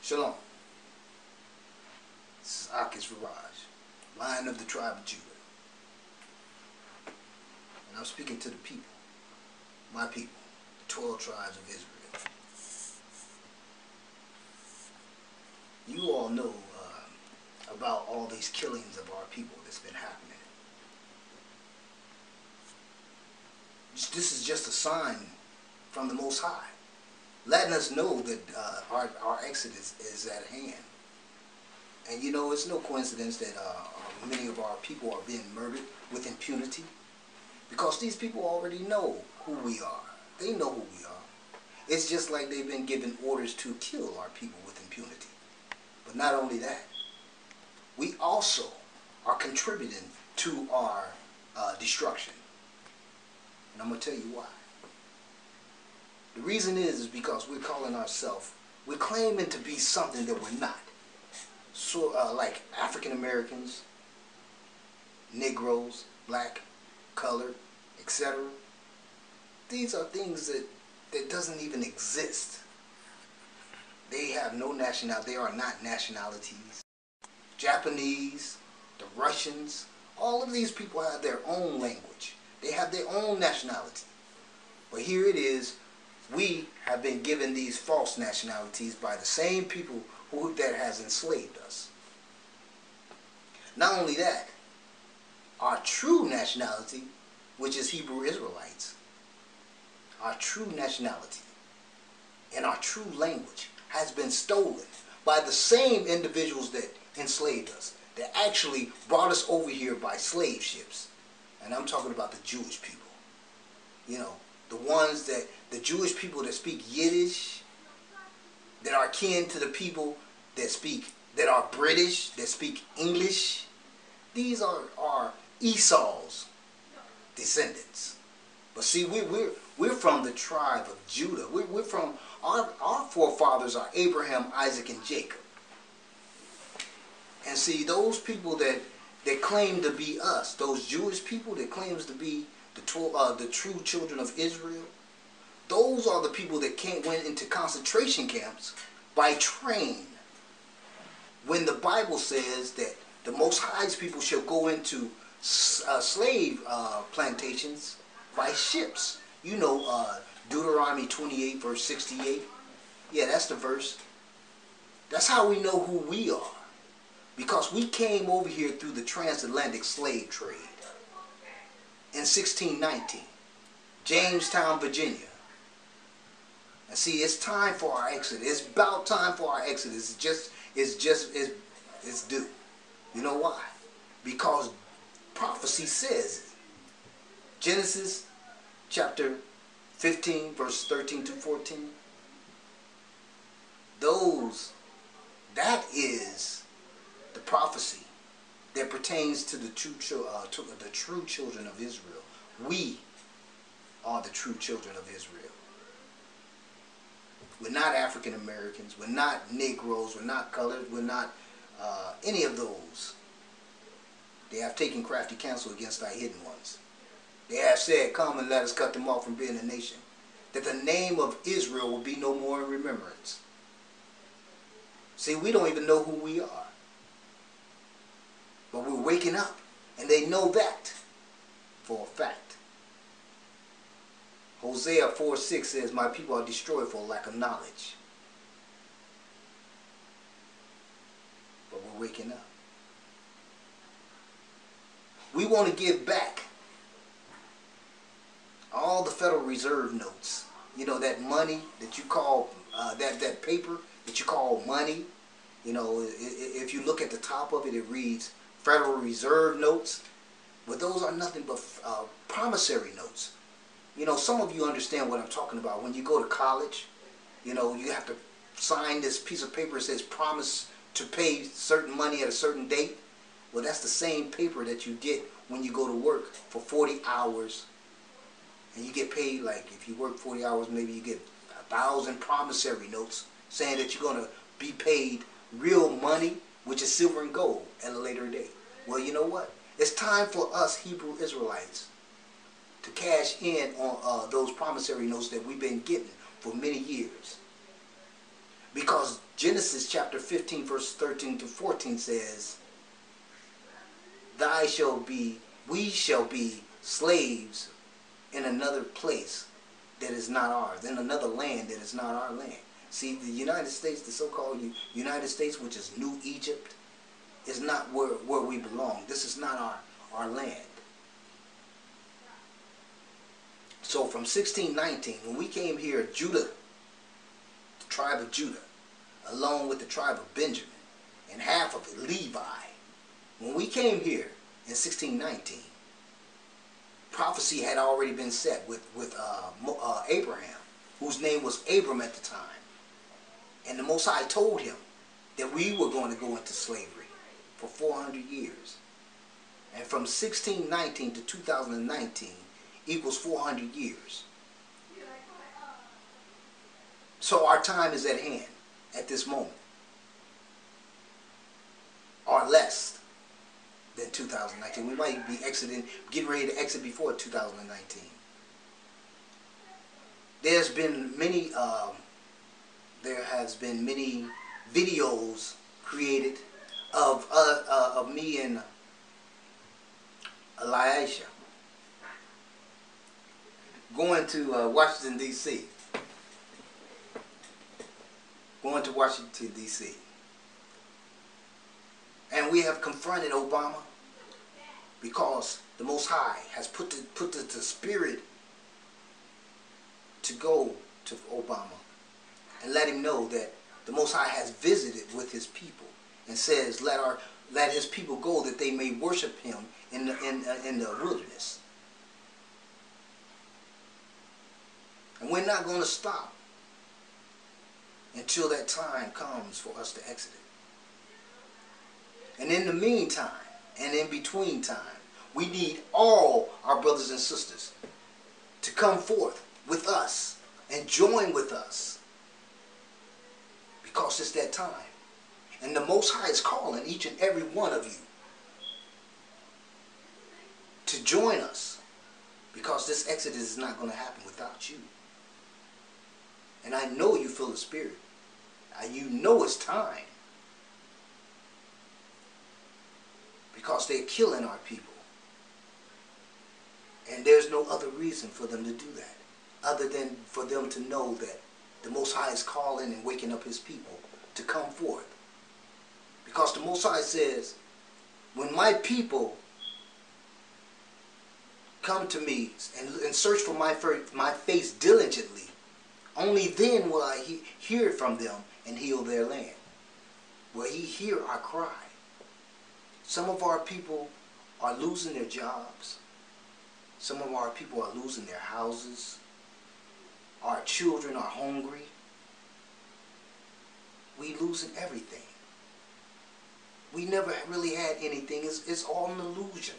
Shalom. This is Ahayah, Lion of the tribe of Judah. And I'm speaking to the people, my people, the 12 tribes of Israel. You all know about all these killings of our people that's been happening. This is just a sign from the Most High, letting us know that our exodus is at hand. And you know, it's no coincidence that many of our people are being murdered with impunity, because these people already know who we are. They know who we are. It's just like they've been given orders to kill our people with impunity. But not only that, we also are contributing to our destruction. And I'm going to tell you why. The reason is because we're calling ourselves, we're claiming to be something that we're not. So, like African Americans, Negroes, black, colored, etc. These are things that doesn't even exist. They have no nationality. They are not nationalities. Japanese, the Russians, all of these people have their own language. They have their own nationality. But here it is, we have been given these false nationalities by the same people that has enslaved us. Not only that, our true nationality, which is Hebrew Israelites, our true nationality and our true language has been stolen by the same individuals that enslaved us, that actually brought us over here by slave ships. And I'm talking about the Jewish people. You know, the Jewish people that speak Yiddish, that are kin to the people that are British, that speak English. These are Esau's descendants. But see, we're from the tribe of Judah. We're from, our forefathers are Abraham, Isaac, and Jacob. And see, those people that claim to be us, those Jewish people that claims to be the true children of Israel, those are the people that went into concentration camps by train. When the Bible says that the Most High's people shall go into slave plantations by ships. You know, Deuteronomy 28 verse 68. Yeah, that's the verse. That's how we know who we are. Because we came over here through the transatlantic slave trade in 1619. Jamestown, Virginia. And see, it's time for our exodus. It's about time for our exodus. It's due. You know why? Because prophecy says it. Genesis chapter 15 verse 13 to 14. That is the prophecy that pertains to the true children of Israel. We are the true children of Israel. We're not African Americans. We're not Negroes. We're not colored. We're not any of those. They have taken crafty counsel against thy hidden ones. They have said, come and let us cut them off from being a nation, that the name of Israel will be no more in remembrance. See, we don't even know who we are. But we're waking up, and they know that for a fact. Hosea 4:6 says, my people are destroyed for lack of knowledge. But we're waking up. We want to give back all the Federal Reserve notes. You know, that money that you call, that paper that you call money. You know, if you look at the top of it, it reads Federal Reserve notes. But those are nothing but promissory notes. You know, some of you understand what I'm talking about. When you go to college, you know, you have to sign this piece of paper that says promise to pay certain money at a certain date. Well, that's the same paper that you get when you go to work for 40 hours. And you get paid, like, if you work 40 hours, maybe you get 1,000 promissory notes saying that you're going to be paid real money, which is silver and gold, at a later date. Well, you know what? It's time for us Hebrew Israelites to cash in on those promissory notes that we've been getting for many years. Because Genesis chapter 15 verse 13 to 14 says, we shall be slaves in another place that is not ours, in another land that is not our land. See, the United States, the so-called United States, which is New Egypt, is not where we belong. This is not our land. So from 1619, when we came here, Judah, the tribe of Judah, along with the tribe of Benjamin, and half of it, Levi, when we came here in 1619, prophecy had already been set with Abraham, whose name was Abram at the time. And the Most High told him that we were going to go into slavery for 400 years. And from 1619 to 2019 equals 400 years. So our time is at hand at this moment. Or less than 2019. We might be getting ready to exit before 2019. There has been many videos created of me and Ahayah going to Washington, D.C. Going to Washington, D.C. And we have confronted Obama because the Most High has put the spirit to go to Obama and let him know that the Most High has visited with his people and says, let his people go that they may worship him in the wilderness. And we're not going to stop until that time comes for us to exit it. And in the meantime, and in between time, we need all our brothers and sisters to come forth with us and join with us, because it's that time. And the Most High is calling each and every one of you to join us, because this exodus is not going to happen without you. And I know you feel the spirit. You know it's time. Because they're killing our people. And there's no other reason for them to do that, other than for them to know that the Most High is calling and waking up his people to come forth. Because the Most High says, when my people come to me and search for my face diligently, only then will I hear from them and heal their land. Will he hear our cry? Some of our people are losing their jobs. Some of our people are losing their houses. Our children are hungry. We losing everything. We never really had anything. It's all an illusion.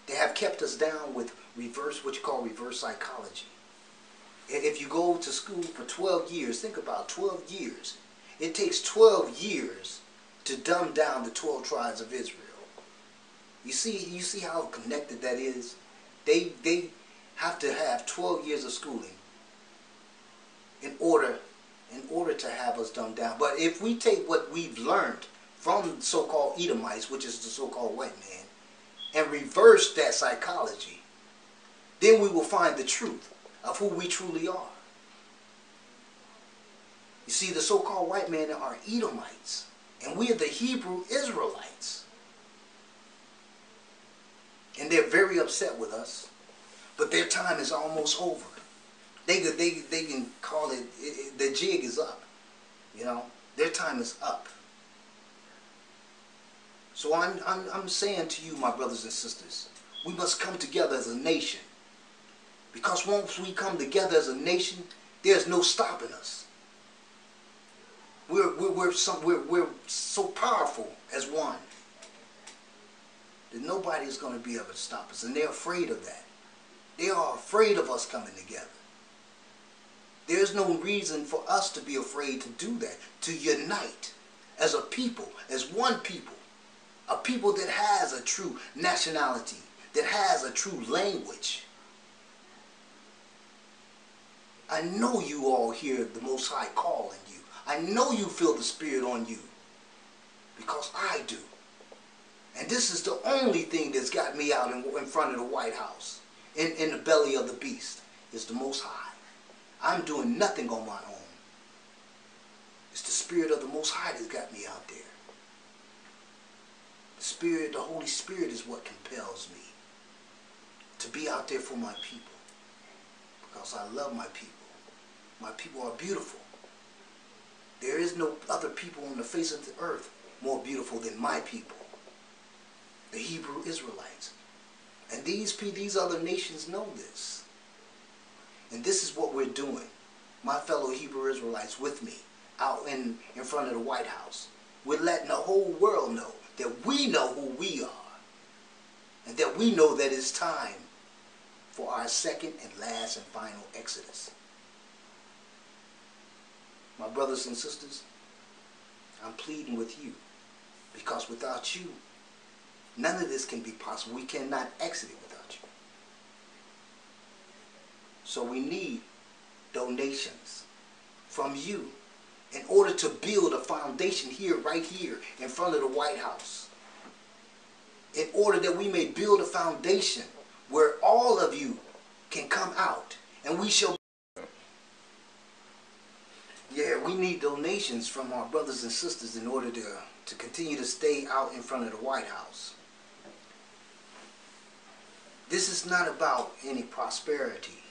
They have kept us down with what you call reverse psychology. If you go to school for 12 years, think about 12 years. It takes 12 years to dumb down the 12 tribes of Israel. You see how connected that is? They have to have 12 years of schooling in order to have us dumbed down. But if we take what we've learned from the so-called Edomites, which is the so-called white man, and reverse that psychology, then we will find the truth of who we truly are. You see, the so-called white men are Edomites, and we are the Hebrew Israelites. And they're very upset with us, but their time is almost over. They can call it, the jig is up. You know, their time is up. So I'm saying to you, my brothers and sisters, we must come together as a nation. Because once we come together as a nation, there's no stopping us. We're so powerful as one that nobody is going to be able to stop us. And they're afraid of that. They are afraid of us coming together. There's no reason for us to be afraid to do that, to unite as a people, as one people. A people that has a true nationality, that has a true language. I know you all hear the Most High calling you. I know you feel the Spirit on you, because I do. And this is the only thing that's got me out in front of the White House, in the belly of the beast, is the Most High. I'm doing nothing on my own. It's the Spirit of the Most High that's got me out there. The Spirit, the Holy Spirit is what compels me to be out there for my people, because I love my people. My people are beautiful. There is no other people on the face of the earth more beautiful than my people, the Hebrew Israelites. And these other nations know this. And this is what we're doing, my fellow Hebrew Israelites with me, out in front of the White House. We're letting the whole world know that we know who we are, and that we know that it's time for our second and last and final exodus. My brothers and sisters, I'm pleading with you, because without you, none of this can be possible. We cannot exit it without you. So we need donations from you in order to build a foundation here, right here, in front of the White House. In order that we may build a foundation where all of you can come out, and we shall. Yeah, we need donations from our brothers and sisters in order to continue to stay out in front of the White House. This is not about any prosperity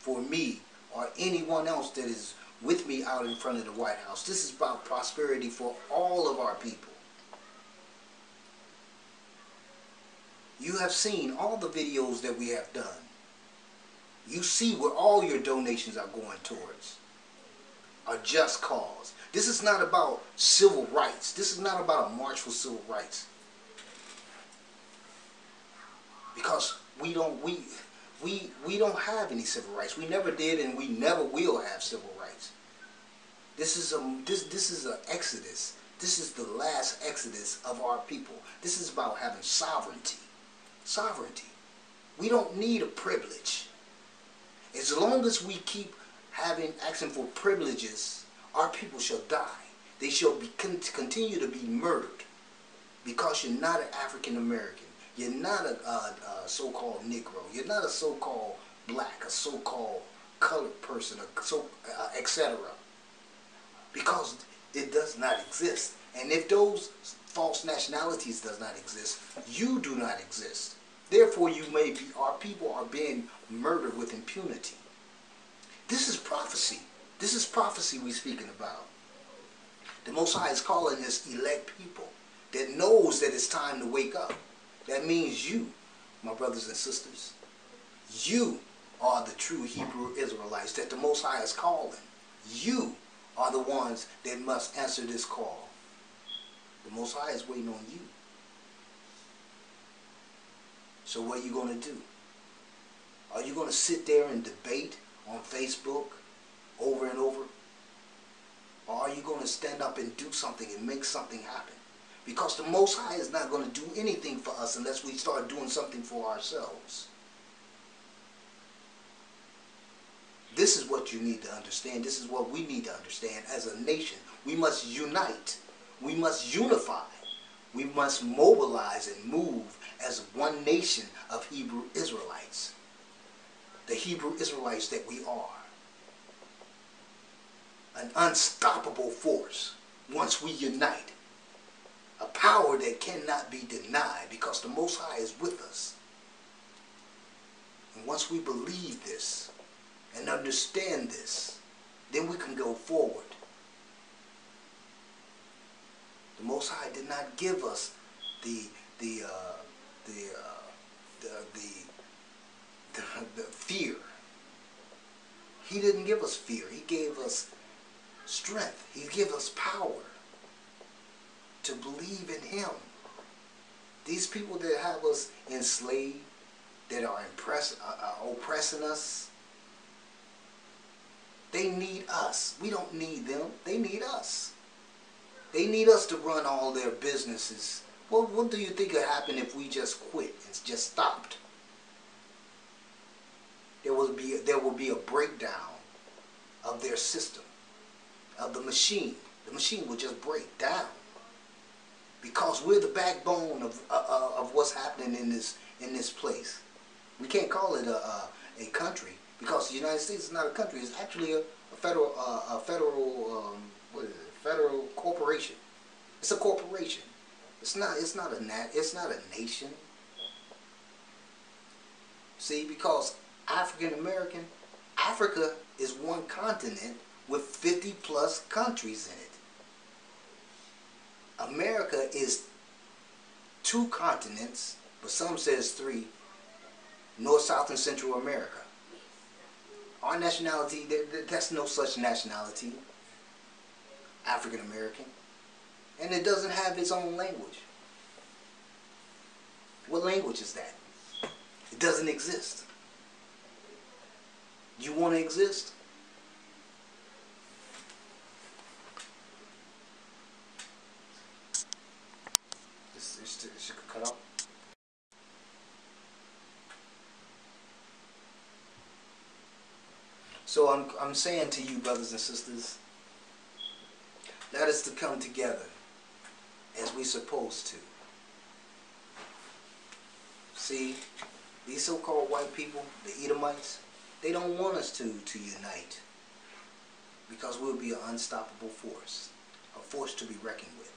for me or anyone else that is with me out in front of the White House. This is about prosperity for all of our people. You have seen all the videos that we have done. You see where all your donations are going towards. A just cause. This is not about civil rights. This is not about a march for civil rights. Because we don't have any civil rights. We never did, and we never will have civil rights. This is an exodus. This is the last exodus of our people. This is about having sovereignty. Sovereignty. We don't need a privilege. As long as we keep asking for privileges, our people shall die. They shall continue to be murdered, because you're not an African American. You're not a so-called Negro. You're not a so-called black, a so-called colored person, etc. Because it does not exist. And if those false nationalities does not exist, you do not exist. Therefore, our people are being murdered with impunity. This is prophecy. This is prophecy we're speaking about. The Most High is calling His elect people that knows that it's time to wake up. That means you, my brothers and sisters, you are the true Hebrew Israelites that the Most High is calling. You are the ones that must answer this call. The Most High is waiting on you. So what are you going to do? Are you going to sit there and debate on Facebook over and over? Or are you going to stand up and do something and make something happen? Because the Most High is not going to do anything for us unless we start doing something for ourselves. This is what you need to understand. This is what we need to understand as a nation. We must unite. We must unify. We must mobilize and move as one nation of Hebrew Israelites. The Hebrew Israelites that we are. An unstoppable force once we unite. A power that cannot be denied because the Most High is with us. And once we believe this and understand this, then we can go forward. The Most High did not give us the fear. He didn't give us fear. He gave us strength. He gave us power to believe in Him. These people that have us enslaved, that are oppressing us, they need us. We don't need them. They need us. They need us to run all their businesses. Well, what do you think would happen if we just quit and just stopped? There will be a breakdown of their system, of the machine. The machine will just break down because we're the backbone of what's happening in this place. We can't call it a country because the United States is not a country. It's actually a federal what is it? Federal corporation. It's a corporation. It's not a nation. See, because African-American, Africa is one continent with 50 plus countries in it. America is 2 continents, but some says 3, North, South, and Central America. Our nationality, that's no such nationality, African-American. And it doesn't have its own language. What language is that? It doesn't exist. You want to exist? This should cut off. So I'm saying to you, brothers and sisters, let us to come together as we supposed to. See, these so-called white people, the Edomites, they don't want us to unite because we'll be an unstoppable force, a force to be reckoned with.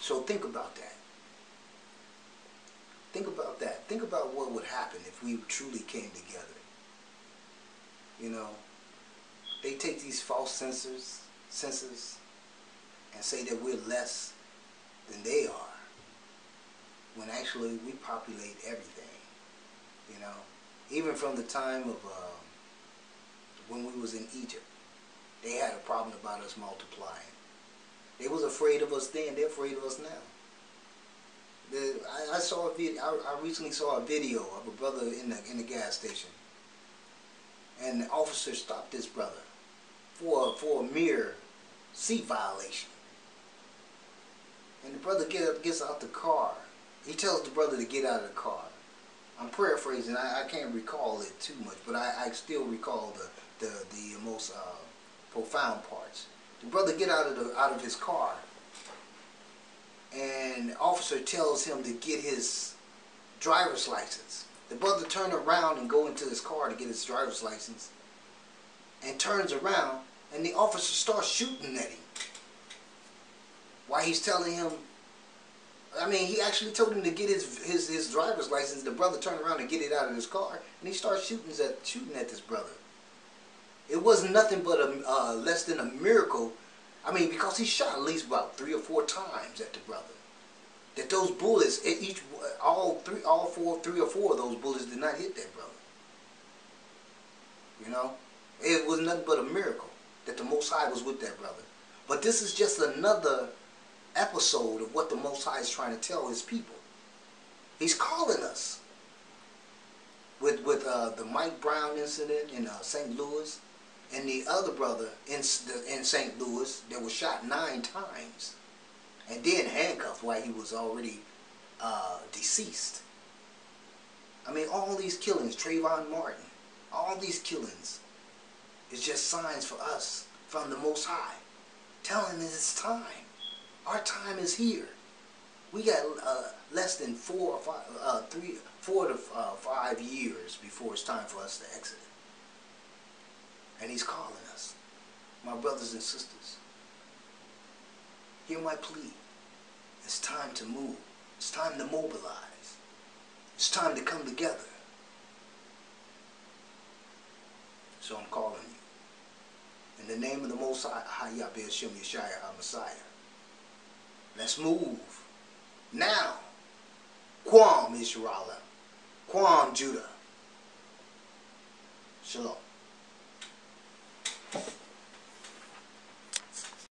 So think about that. Think about that. Think about what would happen if we truly came together. You know, they take these false senses and say that we're less than they are, when actually we populate everything. You know, even from the time of when we was in Egypt, they had a problem about us multiplying. They was afraid of us then. They're afraid of us now. I saw a video. I recently saw a video of a brother in the gas station, and the officer stopped this brother for a mere seat violation. And the brother gets out the car. He tells the brother to get out of the car. I'm paraphrasing. I can't recall it too much, but I still recall the most profound parts. The brother get out of his car, and the officer tells him to get his driver's license. The brother turned around and go into his car to get his driver's license, and turns around, and the officer starts shooting at him. While he's telling him, I mean, he actually told him to get his driver's license. The brother turned around and get it out of his car, and he starts shooting at this brother. It wasn't nothing but less than a miracle. I mean, because he shot at least about 3 or 4 times at the brother. That those bullets, all 3 or 4 of those bullets did not hit that brother. You know, it was nothing but a miracle that the Most High was with that brother. But this is just another episode of what the Most High is trying to tell His people. He's calling us. With the Mike Brown incident in St. Louis, and the other brother in St. Louis that was shot 9 times, and then handcuffed while he was already deceased. I mean, all these killings, Trayvon Martin, all these killings is just signs for us from the Most High, telling us it's time. Our time is here. We got less than 4 to 5 years before it's time for us to exit. And He's calling us, my brothers and sisters. Hear my plea. It's time to move. It's time to mobilize. It's time to come together. So I'm calling you. In the name of the Most High, Ahayah B'Shem Yeshaya HaMessiah. Let's move. Now. Quam Israel. Quam Judah. Shalom.